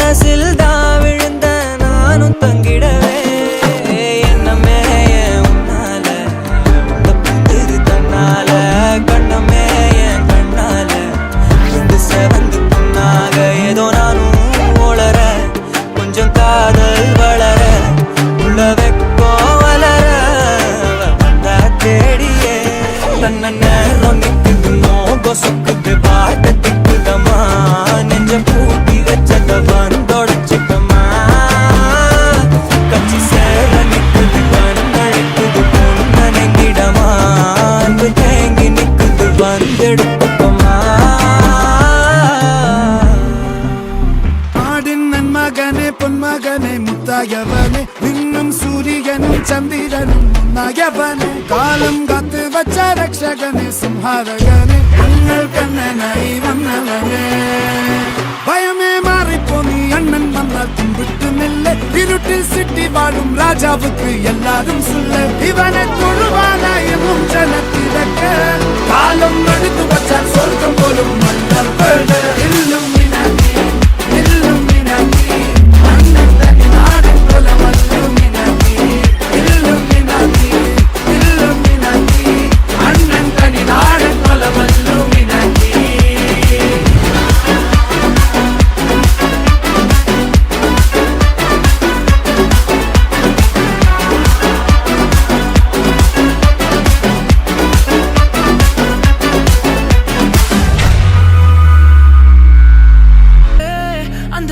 மனசில் தான் விழுந்த நானும் தங்கிடவே என்னமே உன்னால தப்புதிரு தன்னால கண்ணமே என் கண்ணால வந்து செவந்து புண்ணாக ஏதோ நானும் ஒளர கொஞ்சம் காதல் வளர உள்ள வெக்கோ வளர வந்தா தேடியே தன்ன நேரம் நிக்குது மோக சொக்குது பாட்ட திக்குதமா நெஞ்சம் பூட்டி வச்சத வந்தொடச்சுக்கமா கச்சி சேர நிக்குது கண்ணழைக்குது பொண்ணனங்கிடமா அன்பு தேங்கி நிக்குது வந்தெடுத்துக்கமா மகனே பொன்மகனே முத்தாயவனே இன்னும் சூரியனும் சந்திரனும் முன்னாயவனே காலம் காத்து வச்ச ரக்ஷகனே சிம்ஹாரகனே எங்கள் கண்ணனை வந்தவனே பயமே மாறிப்போ நீ அண்ணன் வந்தால் தும்பிட்டு நில்ல இருட்டில் சிட்டி வாழும் ராஜாவுக்கு எல்லாரும் சொல்ல இவனை தொழுவானாயும் ஜனத்திறக்க காலம் எடுத்து வச்சால் சொர்க்கம் போலும் மன்னர் இல்லும்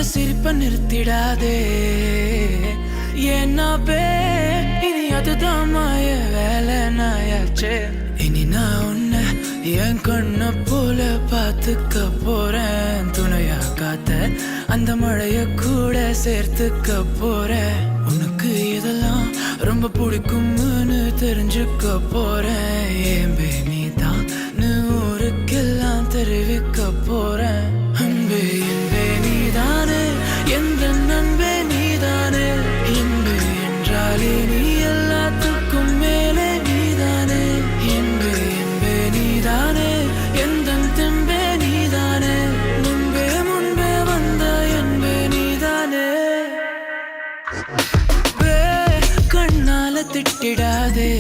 சிரிப்ப நிறுத்திடாதே ஏன்னாபே இனி அதுதான் மாய வேலை நாயாச்சே இனி நான் உன்னை என் கண்ண போல பார்த்துக்க போறேன் துணையா காத்த அந்த மழைய கூட சேர்த்துக்க போறேன் உனக்கு இதெல்லாம் ரொம்ப பிடிக்கும்னு தெரிஞ்சுக்க போறேன் ஏம்பே நீ தான் ஊருக்கெல்லாம் தெரிவிக்க போறேன் அன்பே என்பே நீதானே எந்த நண்பே நீதானே இன்பு என்றாலே நீ எல்லாத்துக்கும் மேலே நீதானே இன்பு என்பே நீதானே எந்த தெம்பே நீதானே முன்பே முன்பே வந்த என்பே நீதானே கண்ணால திட்டிடாதே